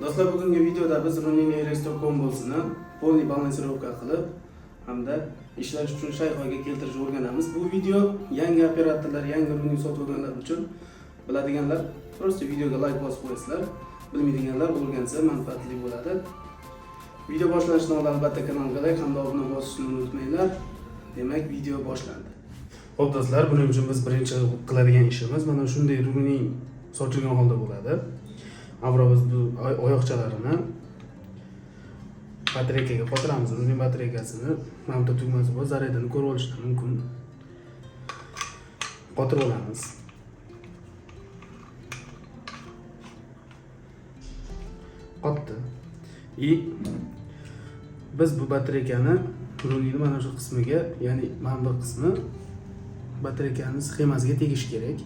Do'stlar, bugungi videoda biz running Airstore kombosini polni balansirovka qilib hamda ishlash uchun shayxoga keltirishni o'rganamiz. Bu video yangi operatorlar, yangi running sotib olganlar uchun, biladiganlar prosta videoga like bosib qo'yasizlar, bilmaydiganlar o'rgansa manfaatli bo'ladi. Video boshlanishidan oldin albatta kanalga like hamda obuna bosishni unutmanglar. Demak, video boshlandi. Xo'p do'stlar, buning uchun biz birinchi qiladigan ishimiz mana shunday running sochilgan holda bo'ladi. Avvalo biz bu oyoqchalarini batareykaga qotiramiz. Uning batareykasini mana bu tugmasi bor, zaryadini ko'rib olishdan mumkin. Qotirib olamiz. Qotdi. Biz bu batareykani running mana shu qismiga, ya'ni mana bu qismi batareykani sxemasiga tegish kerak.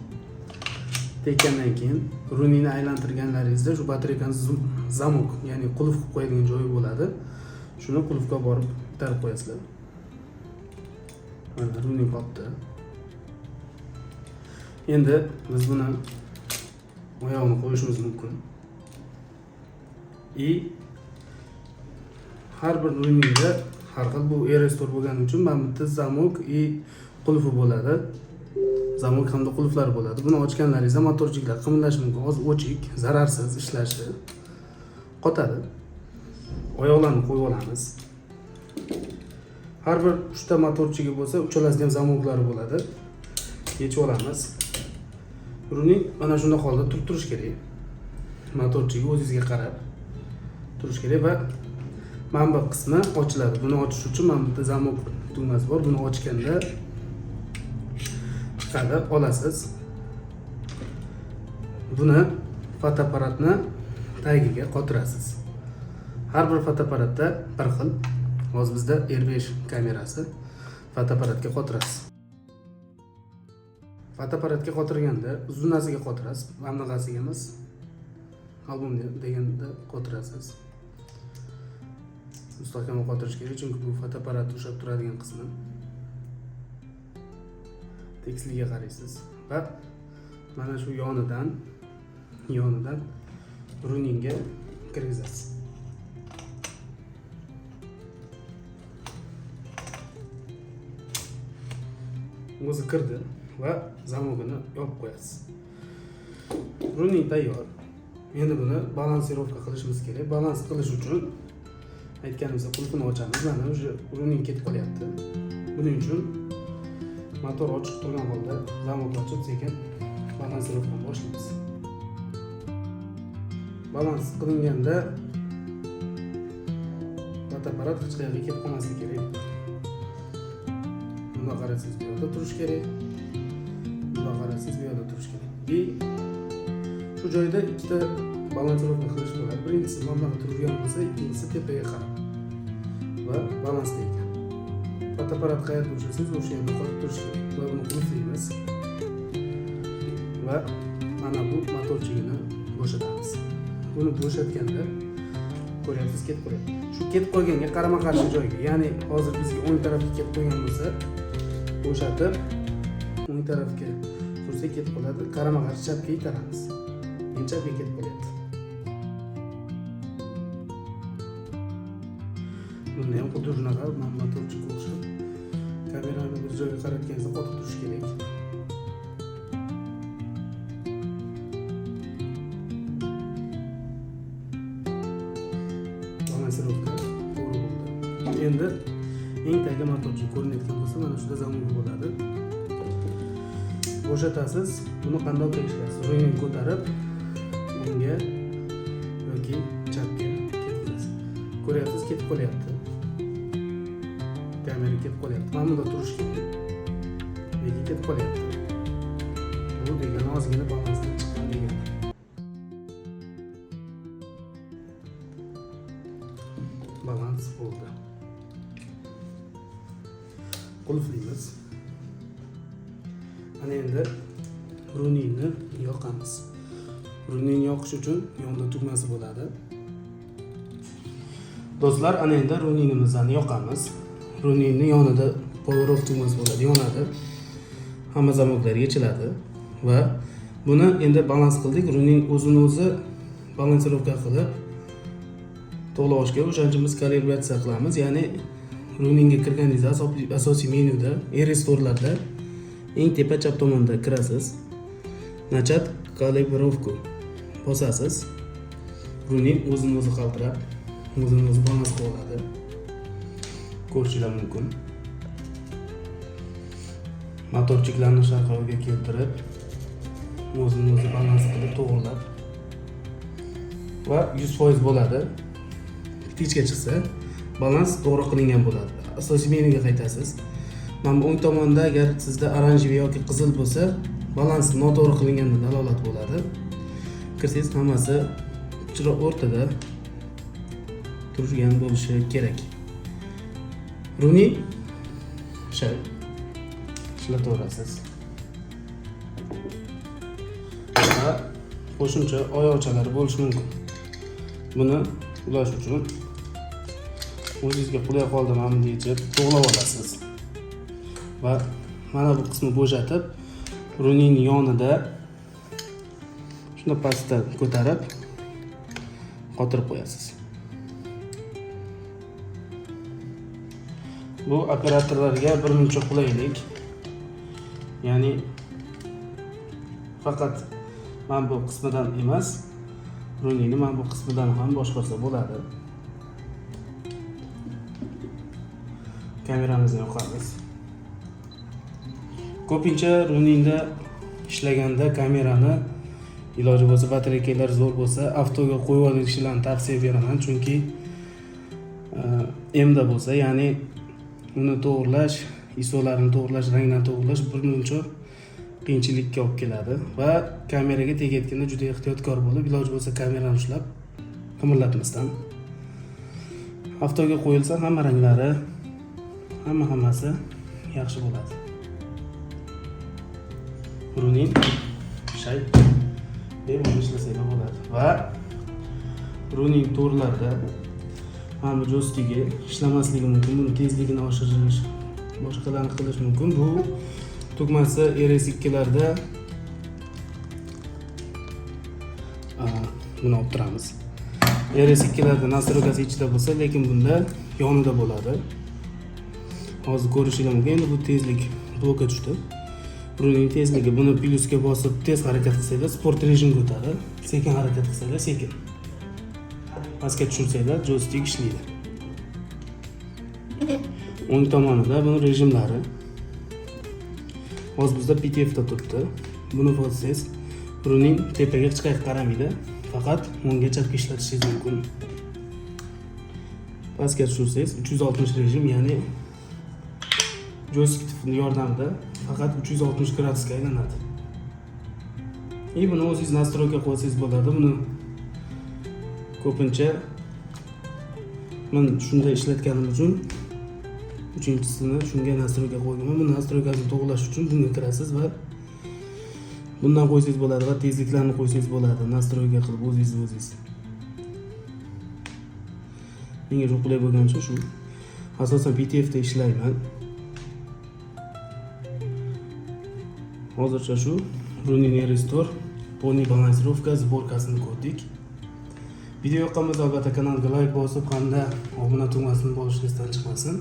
Tekkandan keyin runningni aylantirganlaringizda shu batareykani zamok, ya'ni qulf qilib qo'yadigan joyi bo'ladi. Shuni qulfga borib itarib qo'yasizlar. Mana running qotdi. Endi biz buni oyog'ini qo'yishimiz mumkin. Har bir runningda har xil bu Airstore bo'lgani uchun mana bitta zamok qulfi bo'ladi. Zamok hamda qulflar bo'ladi. Buni ochganlaringizda motorchiklar qimirlashi mumkin. Hozir o'chik, zararsiz ishlashi. Qotadi. Oyoqlarni qo'yib olamiz. Har bir 3 ta motorchigi bo'lsa, uchalasida ham zamoklari bo'ladi. Yechib olamiz. Running mana shunday holda turib turish kerak. Motorchigi o'zingizga qarab turish kerak va mana bu qismi ochiladi. Buni ochish uchun mana bitta zamok tugmasi bor. Buni ochganda chiqadi, olasiz. Buni fotoapparatni tagiga qotirasiz. Har bir fotoapparatda bir xil. Hozir bizda R5 kamerasi fotoapparatga qotirasiz. Fotoapparatga qotirganda uzunasiga qotirasiz, bunaqasiga emas. Album deganda qotirasiz. Mustahkam qotirish kerak, chunki bu fotoapparat ushlab turadigan qismi. Tekisligiga qaraysiz va mana shu yonidan runningga kirgizasiz. O'zi kirdi va zamogini yopib qo'yasiz. Running tayyor. Endi buni balansirovka qilishimiz kerak. Balans qilish uchun aytganimizda qulfini ochamiz. Mana o'sha running ketib qolyapti. Buning uchun motor ochiq turgan holda zamokni ochib sekin balansirovkani boshlaymiz. Balans qilinganda fotoapparat hech qayerga ketib qolmasligi kerak. Bunda qarasangiz bu yerda turish kerak. Bunda qarasangiz bu yerda turish kerak. Shu joyda ikkita balansirovka qilish bo'ladi. Birinchisi mana bu turgan bo'lsa, ikkinchisi tepaga qarab va balansda ekan. Fotoapparat qayerda tursangiz o'sha yerda qolib turish kerak. Va buni qulflaymiz. Va mana bu motorchigini bo'shatamiz. Buni bo'shatganda ko'ryapsiz, ketib qo'yadi. Shu ketib qolganga qarama-qarshi joyga, ya'ni hozir bizga o'ng tarafga ketib qo'ygan bo'lsa, bo'shatib o'ng tarafga sursa ketib qoladi. Qarama-qarshi chapga itaramiz. Endi chapga ketib qolyapti. Buni ham xuddi shunaqa motorchiga o'xshab kamerani bir joyga qaratganingizda qotib turish kerak. Balansirovka to'g'ri bo'ldi. Endi eng tagi motorchi ko'rinayotgan bo'lsa, mana shunda zamok bo'ladi. Bo'shatasiz. Buni qanday tegishlaysiz? Running ko'tarib unga yoki chapga ketkazasiz. Ko'ryapsiz, ketib qolyapti. Kamera ketib qolyapti. Mana bunda turish kerak. Lekin ketib qolyapti. Bu degani ozgina balansdan chiqqan degani. Balans bo'ldi. Qulflaymiz. Ana endi runningni yoqamiz. Running yoqish uchun yonda tugmasi bo'ladi. Do'stlar, ana endi runningimizni yoqamiz. Runningni yonida power off tugmasi bo'ladi, yonadi. Hamma zamoklar yechiladi va buni endi balans qildik. Running o'zini o'zi balansirovka qilib to'g'lashga o'shanchamiz kalibratsiya qilamiz. Ya'ni runingga kirganingizda asosiy menyuda e-restoranlarda eng tepa chap tomonda kirasiz. Nachat kalibrovka bosasiz. Runing o'zini o'zi qaltirab, o'zini o'zi balans qilib oladi. Ko'rishingiz mumkin. Motorchiklarni sharqoga keltirib, o'zini o'zi balans qilib to'g'rilab va 100% bo'ladi. Bitikga chiqsa, balans to'g'ri qilingan bo'ladi. Asosiy menyuga qaytasiz. Mana bu o'ng tomonda agar sizda oranjiy yoki qizil bo'lsa, balans noto'g'ri qilingandan dalolat bo'ladi. Kirsangiz hammasi chiroq o'rtada turgan bo'lishi kerak. Runi ishlataverasiz. Va qo'shimcha oyoqchalari bo'lishi mumkin. Buni ulash uchun o'zingizga qulay qoldi mana bunday deb to'g'lab olasiz. Va mana bu qismi bo'shatib, runing yonida shuni pastdan ko'tarib qotirib qo'yasiz. Bu operatorlarga birmuncha qulaylik. Ya'ni faqat mana bu qismidan emas, runingni mana bu qismidan ham boshqarsa bo'ladi. Kameramizni yoqamiz. Ko'pincha runingda ishlaganda kamerani iloji bo'lsa batareykalar zo'r bo'lsa avtoga qo'yib olishlarni tavsiya beraman, chunki emda bo'lsa, ya'ni uni to'g'irlash, ISOlarni to'g'irlash, ranglarni to'g'irlash birmuncha qiyinchilikka olib keladi va kameraga tegayotganda juda ehtiyotkor bo'lib, iloji bo'lsa kamerani ushlab qimirlatmasdan avtoga qo'yilsa hamma ranglari, hammasi yaxshi bo'ladi. Runing bemalol ishlasanglar bo'ladi va runing to'rlarida mana bu jo'stigi ishlamasligi mumkin, buni tezligini oshirish, boshqalarni qilish mumkin. Bu tugmasi RS2larda buni olib turamiz. RS2larda nastroykasi ichida bo'lsa, lekin bunda yonida bo'ladi. Hozir ko'rishingiz mumkin. Endi bu tezlik blokka tushdi. Runing tezligi, buni plyusga bosib tez harakat qilsanglar sport rejimga o'tadi. Sekin harakat qilsanglar sekin. Pastga tushirsanglar joystik ishlaydi. O'ng tomonida buni rejimlari. Hozir bizda PTF da turibdi. Buni bossangiz runing tepaga hech qayerga qaramaydi. Faqat o'ngga chapga ishlatishingiz mumkin. Pastga tushirsangiz 360 rejim, ya'ni joystick yordamida faqat 360 gradusga aylanadi. Buni o'zingiz nastroyga qo'ysangiz bo'ladi. Buni ko'pincha men shunday ishlatganim uchun uchinchisini shunga nastroyga qo'yganman. Bu nastroykani to'g'rilash uchun bunga kirasiz va bundan qo'ysangiz bo'ladi va tezliklarni qo'ysangiz bo'ladi. Nastroyga qilib o'zingiz. Menga shu qulay bo'lgani uchun shu. Asosan PTF da ishlayman. Hozircha shu runing restore, pony balansировка sborkasini ko'rdik. Video yoqqan bo'lsa albatta kanalga like bosib, hamda obuna tugmasini bosishingizdan chiqmasin.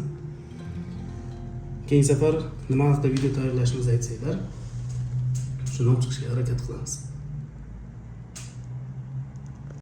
Keyingi safar nima haqida video tayyorlashimizni aytsanglar, shuni olib chiqishga harakat qilamiz.